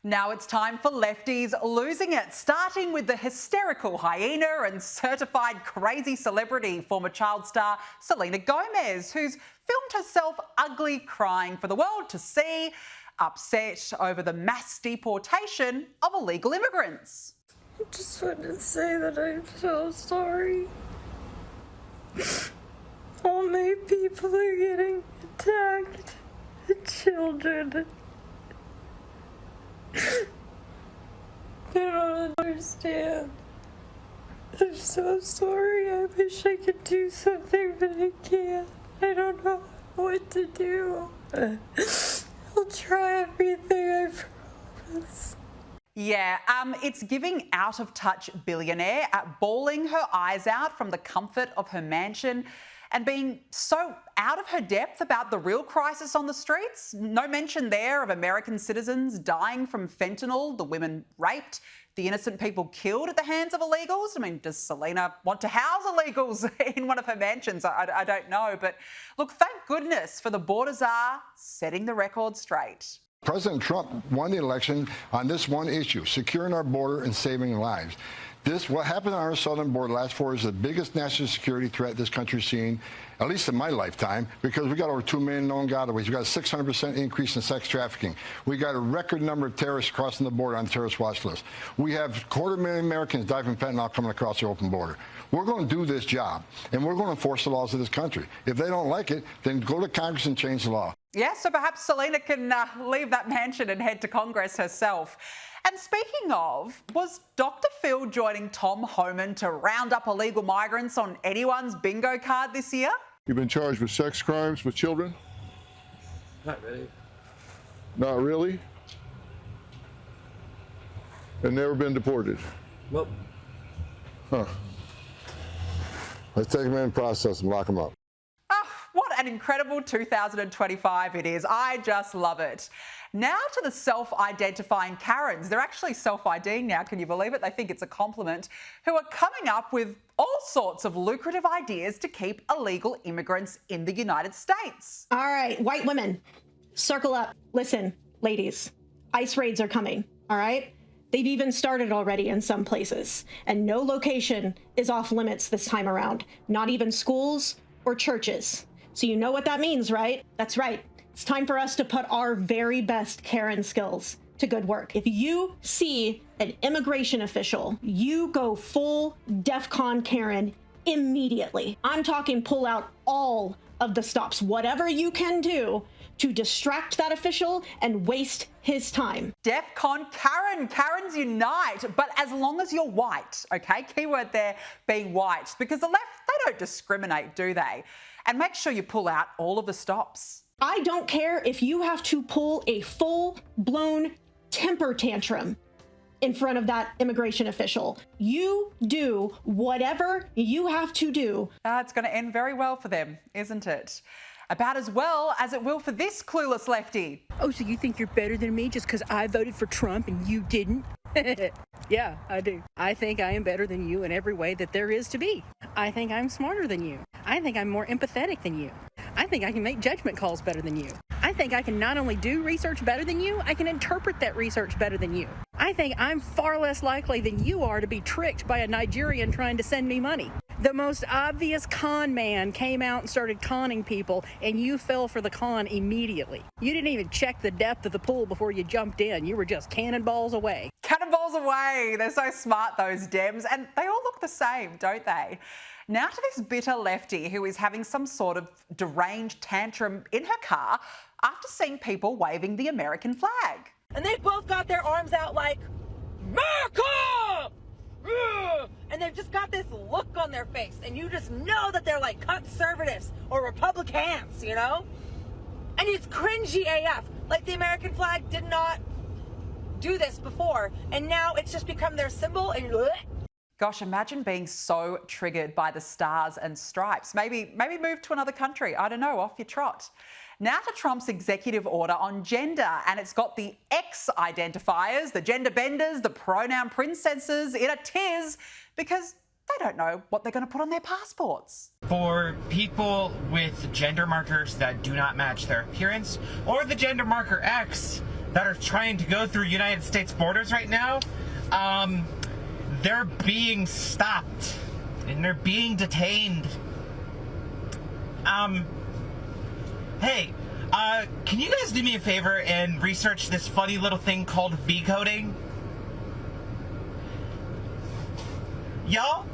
Now it's time for lefties losing it, starting with the hysterical hyena and certified crazy celebrity, former child star Selena Gomez, who's filmed herself ugly crying for the world to see, upset over the mass deportation of illegal immigrants. I just wanted to say that I'm so sorry. All my people are getting attacked. The children. I don't understand. I'm so sorry. I wish I could do something, but I can't. I don't know what to do. I'll try everything, I promise. Yeah, it's giving out-of-touch billionaire at bawling her eyes out from the comfort of her mansion and being so out of her depth about the real crisis on the streets. No mention there of American citizens dying from fentanyl, the women raped, the innocent people killed at the hands of illegals. I mean, does Selena want to house illegals in one of her mansions? I don't know. But look, thank goodness for the border czar setting the record straight. President Trump won the election on this one issue, securing our border and saving lives. What happened on our southern border last 4 years is the biggest national security threat this country's seen, at least in my lifetime, because we got over 2 million known gotaways. We got a 600% increase in sex trafficking. We got a record number of terrorists crossing the border on the terrorist watch list. We have 250,000 Americans die from fentanyl coming across the open border. We're going to do this job, and we're going to enforce the laws of this country. If they don't like it, then go to Congress and change the law. Yeah, so perhaps Selena can leave that mansion and head to Congress herself. And speaking of, was Dr. Phil joining Tom Homan to round up illegal migrants on anyone's bingo card this year? You've been charged with sex crimes with children? Not really. Not really? And never been deported? Nope. Huh. Let's take them in and process them, lock them up. What an incredible 2025 it is. I just love it. Now to the self-identifying Karens. They're actually self-IDing now, can you believe it? They think it's a compliment, who are coming up with all sorts of lucrative ideas to keep illegal immigrants in the United States. All right, white women, circle up. Listen, ladies, ICE raids are coming, all right? They've even started already in some places, and no location is off limits this time around, not even schools or churches. So you know what that means, right? That's right. It's time for us to put our very best Karen skills to good work. If you see an immigration official, you go full DEFCON Karen immediately. I'm talking pull out all of the stops, whatever you can do to distract that official and waste his time. DEFCON Karen, Karens unite, but as long as you're white, okay? Keyword there being white, because the left, they don't discriminate, do they? And make sure you pull out all of the stops. I don't care if you have to pull a full-blown temper tantrum in front of that immigration official. You do whatever you have to do. It's going to end very well for them, isn't it? About as well as it will for this clueless lefty. Oh, so you think you're better than me just because I voted for Trump and you didn't? Yeah, I do. I think I am better than you in every way that there is to be. I think I'm smarter than you. I think I'm more empathetic than you. I think I can make judgment calls better than you. I think I can not only do research better than you, I can interpret that research better than you. I think I'm far less likely than you are to be tricked by a Nigerian trying to send me money. The most obvious con man came out and started conning people, and you fell for the con immediately. You didn't even check the depth of the pool before you jumped in. You were just cannonballs away. Cannonballs away. They're so smart, those Dems, and they all look the same, don't they? Now to this bitter lefty who is having some sort of deranged tantrum in her car after seeing people waving the American flag. And they both got their arms out like, America! And they've just got this look on their face, and you just know that they're like conservatives or Republicans, you know? And it's cringy AF. Like the American flag did not do this before, and now it's just become their symbol, and Gosh, imagine being so triggered by the stars and stripes. Maybe move to another country. I don't know, off your trot. Now to Trump's executive order on gender, and it's got the X identifiers, the gender benders, the pronoun princesses in a tiz because they don't know what they're going to put on their passports. For people with gender markers that do not match their appearance, or the gender marker X, that are trying to go through United States borders right now, they're being stopped and they're being detained. Hey, can you guys do me a favor and research this funny little thing called V-coding? Y'all,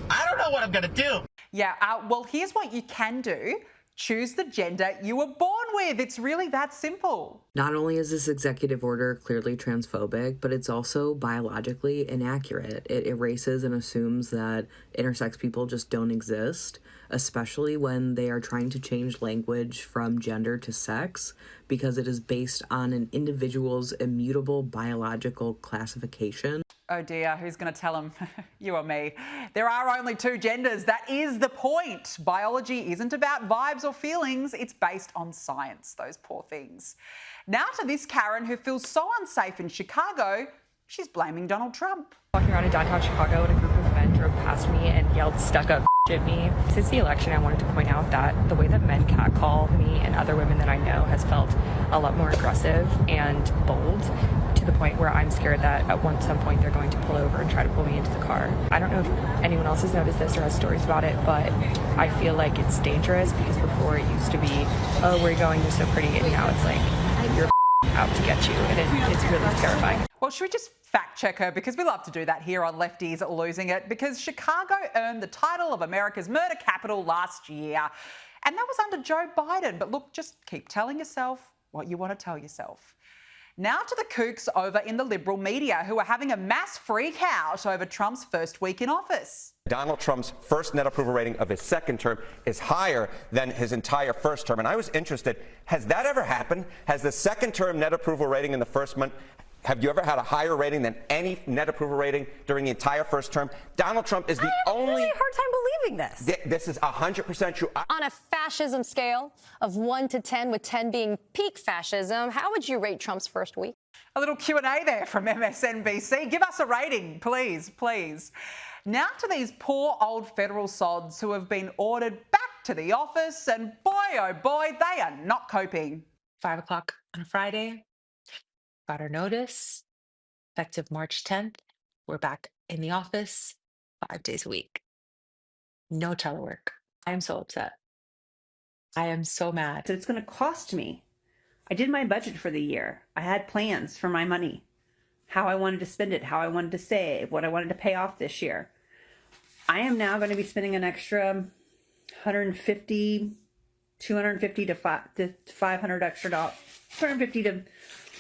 I don't know what I'm gonna do. Yeah, well, here's what you can do. Choose the gender you were born with. It's really that simple. Not only is this executive order clearly transphobic, but it's also biologically inaccurate. It erases and assumes that intersex people just don't exist, especially when they are trying to change language from gender to sex, because it is based on an individual's immutable biological classification. Oh dear, who's going to tell them? You or me. There are only two genders. That is the point. Biology isn't about vibes or feelings. It's based on science, those poor things. Now to this Karen who feels so unsafe in Chicago, she's blaming Donald Trump. Walking around in downtown Chicago and a group of men drove past me and yelled stuck-up at me. Since the election, I wanted to point out that the way that men catcall me and other women that I know has felt a lot more aggressive and bold, to the point where I'm scared that at some point they're going to pull over and try to pull me into the car. I don't know if anyone else has noticed this or has stories about it, but I feel like it's dangerous because before it used to be, oh, where are you going? You're so pretty. And now it's like, you're out to get you. And it's really terrifying. Well, should we just fact check her? Because we love to do that here on Lefties Losing It, because Chicago earned the title of America's murder capital last year. And that was under Joe Biden. But look, just keep telling yourself what you want to tell yourself. Now to the kooks over in the liberal media who are having a mass freak out over Trump's first week in office. Donald Trump's first net approval rating of his second term is higher than his entire first term. And I was interested, has that ever happened? Has the second term net approval rating in the first month, have you ever had a higher rating than any net approval rating during the entire first term? Donald Trump is the only... I have a really hard time believing this. This is 100% true. On a fascism scale of 1 to 10, with 10 being peak fascism, how would you rate Trump's first week? A little Q&A there from MSNBC. Give us a rating, please, please. Now to these poor old federal sods who have been ordered back to the office, and boy, oh boy, they are not coping. 5 o'clock on a Friday. Got our notice, effective March 10th. We're back in the office 5 days a week. No telework. I'm so upset. I am so mad. So it's going to cost me. I did my budget for the year. I had plans for my money, how I wanted to spend it, how I wanted to save, what I wanted to pay off this year. I am now going to be spending an extra $250 to $500 extra dollars, $250 to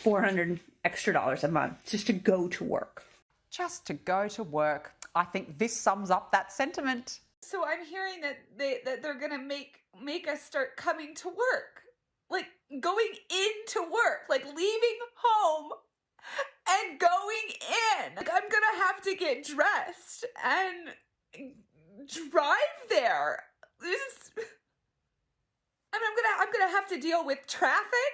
$400 extra dollars a month just to go to work. Just to go to work. I think this sums up that sentiment. So I'm hearing that they're gonna make us start coming to work, like going into work, like leaving home and going in. Like I'm gonna have to get dressed and drive there. I'm gonna have to deal with traffic.